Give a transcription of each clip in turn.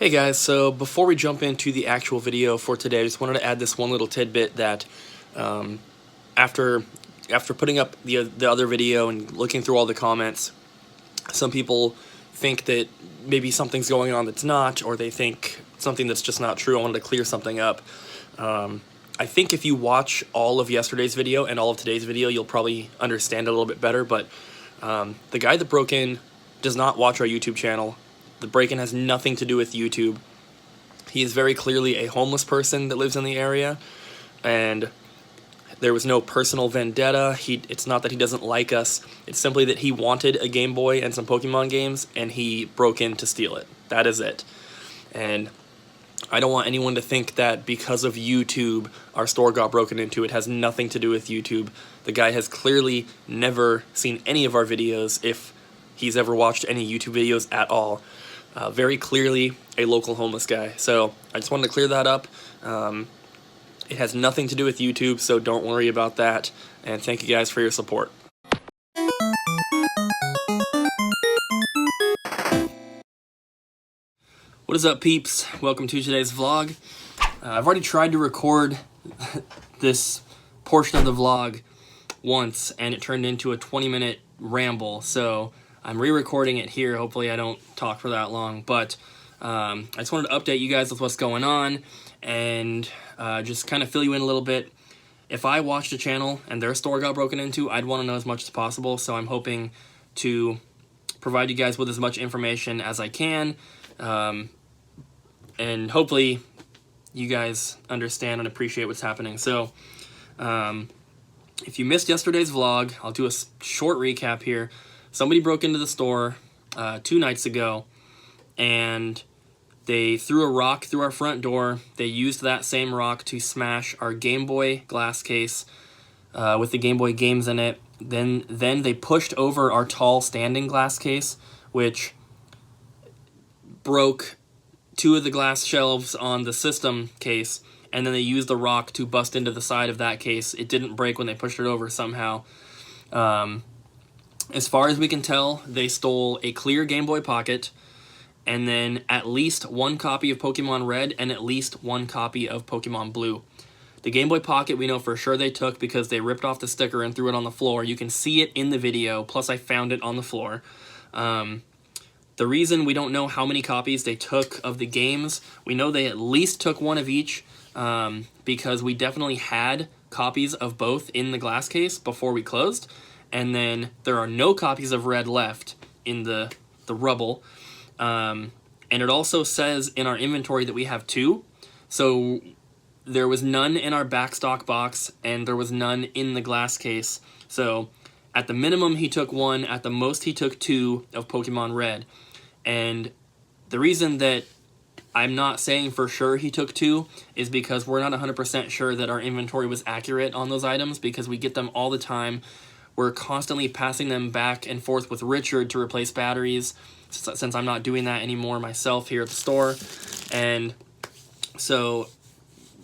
Hey guys, so before we jump into the actual video for today, I just wanted to add this one little tidbit that after putting up the other video and looking through all the comments, some people think that maybe something's going on that's not, or they think something that's just not true. I wanted to clear something up. I think if you watch all of yesterday's video and all of today's video, you'll probably understand it a little bit better, but the guy that broke in does not watch our YouTube channel. The break-in has nothing to do with YouTube. He is very clearly a homeless person that lives in the area, and there was no personal vendetta. It's not that he doesn't like us. It's simply that he wanted a Game Boy and some Pokemon games, and he broke in to steal it. That is it. And I don't want anyone to think that because of YouTube, our store got broken into. It has nothing to do with YouTube. The guy has clearly never seen any of our videos, if he's ever watched any YouTube videos at all. Very clearly a local homeless guy. So I just wanted to clear that up. It has nothing to do with YouTube, so don't worry about that. And thank you guys for your support. What is up, peeps? Welcome to today's vlog. I've already tried to record this portion of the vlog once, and it turned into a 20-minute ramble, so I'm re-recording it here. Hopefully I don't talk for that long, but I just wanted to update you guys with what's going on and just kind of fill you in a little bit. If I watched a channel and their store got broken into, I'd want to know as much as possible, so I'm hoping to provide you guys with as much information as I can, and hopefully you guys understand and appreciate what's happening. So if you missed yesterday's vlog, I'll do a short recap here. Somebody broke into the store 2 nights ago, and they threw a rock through our front door. They used that same rock to smash our Game Boy glass case with the Game Boy games in it. Then they pushed over our tall standing glass case, which broke 2 of the glass shelves on the system case, and then they used the rock to bust into the side of that case. It didn't break when they pushed it over somehow. As far as we can tell, they stole a clear Game Boy Pocket, and then at least 1 copy of Pokemon Red and at least 1 copy of Pokemon Blue. The Game Boy Pocket we know for sure they took because they ripped off the sticker and threw it on the floor. You can see it in the video, plus I found it on the floor. The reason we don't know how many copies they took of the games, we know they at least took 1 of each, because we definitely had copies of both in the glass case before we closed. And then there are no copies of Red left in the rubble. And it also says in our inventory that we have 2. So there was none in our backstock box, and there was none in the glass case. So at the minimum, he took 1. At the most, he took 2 of Pokemon Red. And the reason that I'm not saying for sure he took 2 is because we're not 100% sure that our inventory was accurate on those items, because we get them all the time. We're constantly passing them back and forth with Richard to replace batteries, since I'm not doing that anymore myself here at the store. And so,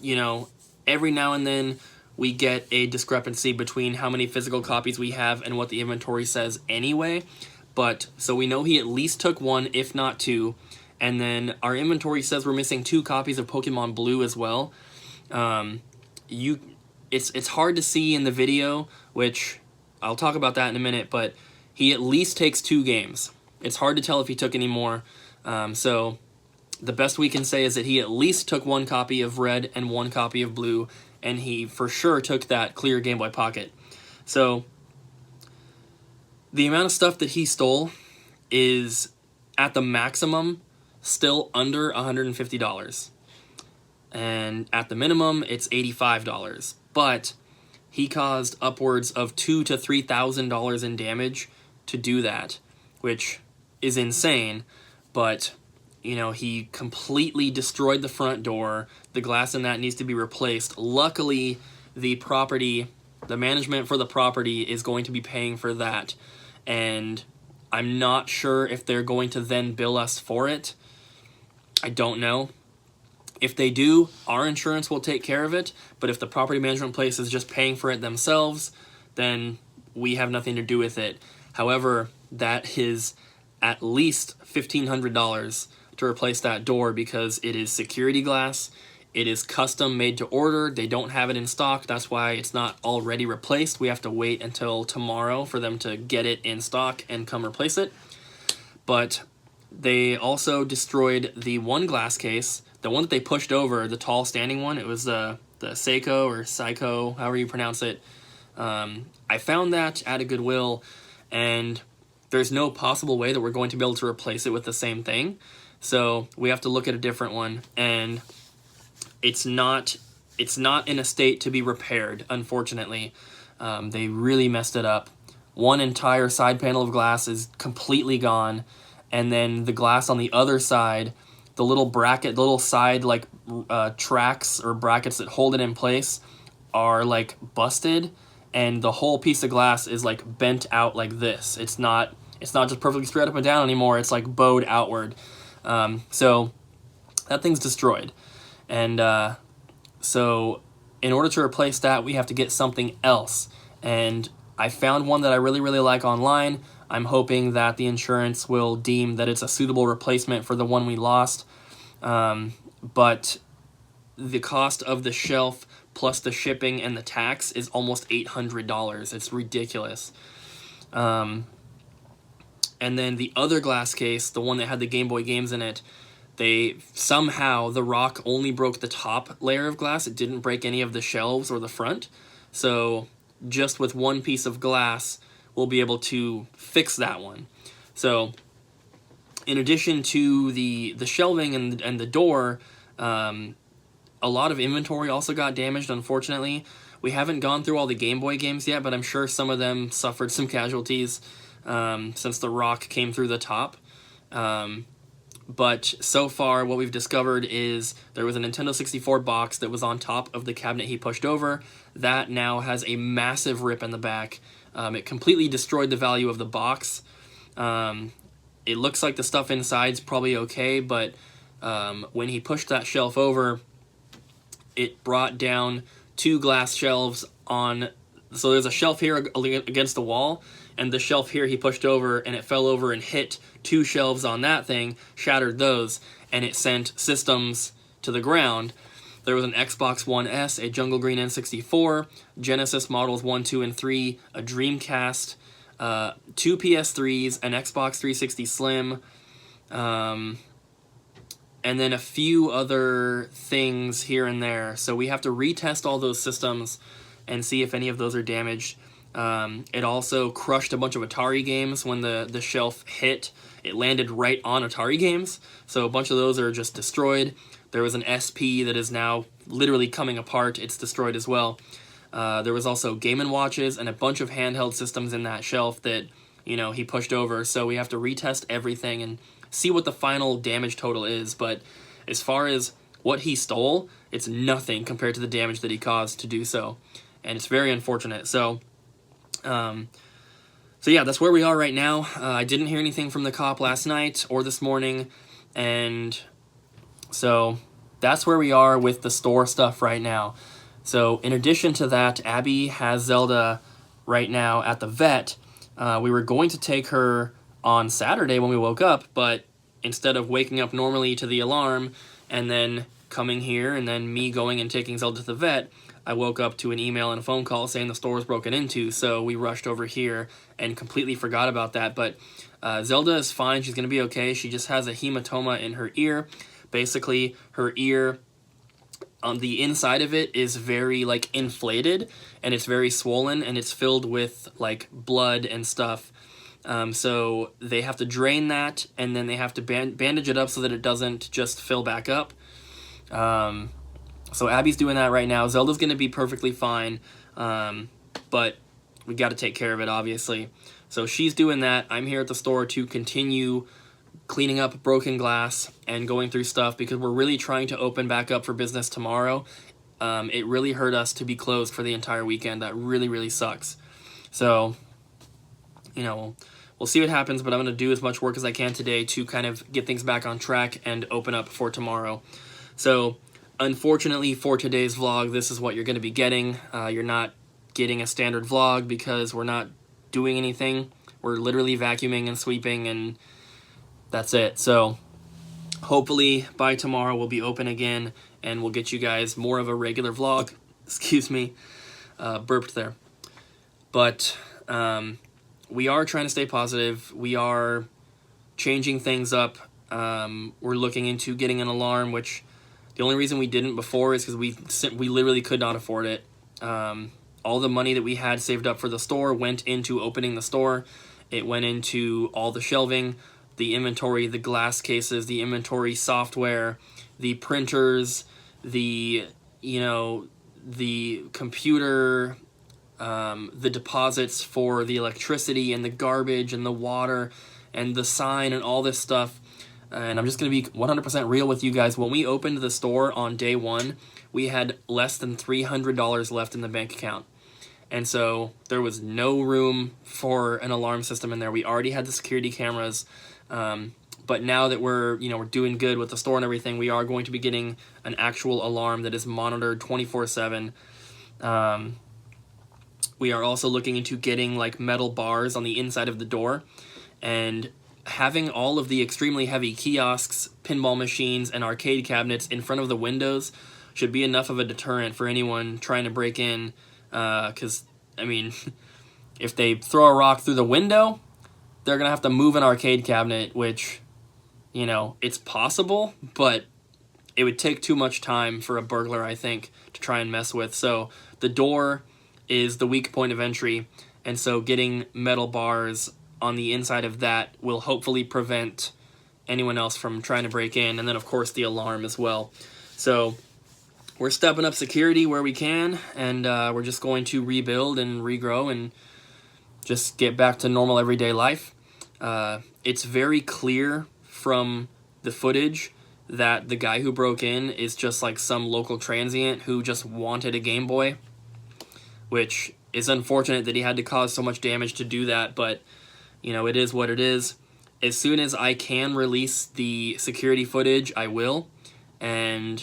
you know, every now and then we get a discrepancy between how many physical copies we have and what the inventory says anyway. But so we know he at least took 1, if not 2. And then our inventory says we're missing 2 copies of Pokemon Blue as well. It's hard to see in the video, which I'll talk about that in a minute, but he at least takes 2 games. It's hard to tell if he took any more. So the best we can say is that he at least took 1 copy of Red and 1 copy of Blue, and he for sure took that clear Game Boy Pocket. So the amount of stuff that he stole is, at the maximum, still under $150. And at the minimum, it's $85. But he caused upwards of $2,000 to $3,000 in damage to do that, which is insane. But, you know, he completely destroyed the front door. The glass in that needs to be replaced. Luckily, the management for the property is going to be paying for that. And I'm not sure if they're going to then bill us for it. I don't know. If they do, our insurance will take care of it, but if the property management place is just paying for it themselves, then we have nothing to do with it. However, that is at least $1,500 to replace that door because it is security glass. It is custom made to order. They don't have it in stock. That's why it's not already replaced. We have to wait until tomorrow for them to get it in stock and come replace it. But they also destroyed the one glass case, the one that they pushed over, the tall standing one. It was the Seiko or Psycho, however you pronounce it. I found that at a Goodwill, and there's no possible way that we're going to be able to replace it with the same thing. So we have to look at a different one, and it's not in a state to be repaired, unfortunately. They really messed it up. One entire side panel of glass is completely gone, and then the glass on the other side, the little bracket, the little side like tracks or brackets that hold it in place are like busted, and the whole piece of glass is like bent out like this. It's not just perfectly straight up and down anymore. It's like bowed outward. So that thing's destroyed. And so in order to replace that, we have to get something else. And I found one that I really, really like online. I'm hoping that the insurance will deem that it's a suitable replacement for the one we lost. But the cost of the shelf plus the shipping and the tax is almost $800. It's ridiculous. And then the other glass case, the one that had the Game Boy games in it, the rock only broke the top layer of glass. It didn't break any of the shelves or the front. So just with one piece of glass, we'll be able to fix that one. So in addition to the shelving and the door, a lot of inventory also got damaged, unfortunately. We haven't gone through all the Game Boy games yet, but I'm sure some of them suffered some casualties since the rock came through the top. But so far, what we've discovered is there was a Nintendo 64 box that was on top of the cabinet he pushed over. That now has a massive rip in the back. It completely destroyed the value of the box. It looks like the stuff inside's probably okay, but when he pushed that shelf over, it brought down two glass shelves on... So there's a shelf here against the wall, and the shelf here he pushed over, and it fell over and hit two shelves on that thing, shattered those, and it sent systems to the ground. There was an Xbox One S, a Jungle Green N64, Genesis models 1, 2, and 3, a Dreamcast, two PS3s, an Xbox 360 Slim, and then a few other things here and there. So we have to retest all those systems and see if any of those are damaged. It also crushed a bunch of Atari games when the shelf hit. It landed right on Atari games, so a bunch of those are just destroyed. There was an SP that is now literally coming apart. It's destroyed as well. There was also Game & Watches and a bunch of handheld systems in that shelf that, he pushed over. So we have to retest everything and see what the final damage total is. But as far as what he stole, it's nothing compared to the damage that he caused to do so. And it's very unfortunate. So yeah, that's where we are right now. I didn't hear anything from the cop last night or this morning. And so that's where we are with the store stuff right now. So in addition to that, Abby has Zelda right now at the vet. We were going to take her on Saturday when we woke up, but instead of waking up normally to the alarm and then coming here and then me going and taking Zelda to the vet, I woke up to an email and a phone call saying the store was broken into, so we rushed over here and completely forgot about that. But Zelda is fine. She's going to be okay. She just has a hematoma in her ear. Basically, her ear, on the inside of it, is very, inflated, and it's very swollen, and it's filled with, blood and stuff. So they have to drain that, and then they have to bandage it up so that it doesn't just fill back up. So Abby's doing that right now. Zelda's going to be perfectly fine, but we got to take care of it, obviously. So she's doing that. I'm here at the store to continue cleaning up broken glass and going through stuff because we're really trying to open back up for business tomorrow. It really hurt us to be closed for the entire weekend. That really, really sucks. So, we'll see what happens, but I'm going to do as much work as I can today to kind of get things back on track and open up for tomorrow. So, unfortunately for today's vlog, this is what you're going to be getting. You're not getting a standard vlog because we're not doing anything. We're literally vacuuming and sweeping, and that's it. So hopefully by tomorrow we'll be open again and we'll get you guys more of a regular vlog. Excuse me, burped there. But we are trying to stay positive. We are changing things up. We're looking into getting an alarm, which the only reason we didn't before is because we literally could not afford it. All the money that we had saved up for the store went into opening the store. It went into all the shelving, the inventory, the glass cases, the inventory software, the printers, the computer, the deposits for the electricity and the garbage and the water and the sign and all this stuff. And I'm just going to be 100% real with you guys. When we opened the store on day one, we had less than $300 left in the bank account. And so there was no room for an alarm system in there. We already had the security cameras. But now that we're doing good with the store and everything, we are going to be getting an actual alarm that is monitored 24/7. We are also looking into getting like metal bars on the inside of the door, and having all of the extremely heavy kiosks, pinball machines, and arcade cabinets in front of the windows should be enough of a deterrent for anyone trying to break in. Because, I mean, if they throw a rock through the window, they're going to have to move an arcade cabinet, which, it's possible, but it would take too much time for a burglar, I think, to try and mess with. So the door is the weak point of entry, and so getting metal bars on the inside of that will hopefully prevent anyone else from trying to break in, and then, of course, the alarm as well. So we're stepping up security where we can, and we're just going to rebuild and regrow and just get back to normal everyday life. It's very clear from the footage that the guy who broke in is just like some local transient who just wanted a Game Boy, which is unfortunate that he had to cause so much damage to do that, but it is what it is. As soon as I can release the security footage, I will, and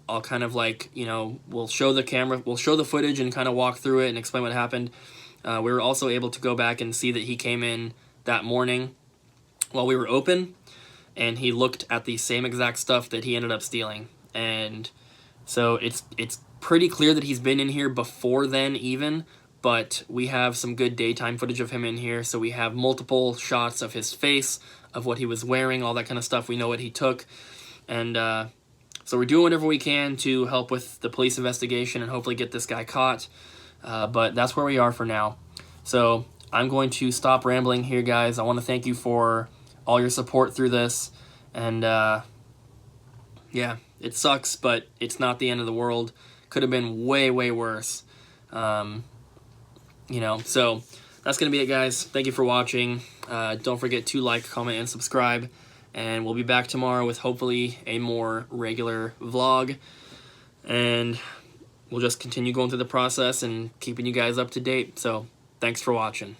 I'll kind of we'll show the footage and kind of walk through it and explain what happened. We were also able to go back and see that he came in that morning while we were open, and he looked at the same exact stuff that he ended up stealing. And so it's pretty clear that he's been in here before then even, but we have some good daytime footage of him in here, so we have multiple shots of his face, of what he was wearing, all that kind of stuff. We know what he took, and so we're doing whatever we can to help with the police investigation and hopefully get this guy caught, but that's where we are for now. So I'm going to stop rambling here, guys. I want to thank you for all your support through this, and yeah, it sucks, but it's not the end of the world. Could have been way, way worse. So that's going to be it, guys. Thank you for watching. Don't forget to like, comment, and subscribe. And we'll be back tomorrow with hopefully a more regular vlog. And we'll just continue going through the process and keeping you guys up to date. So thanks for watching.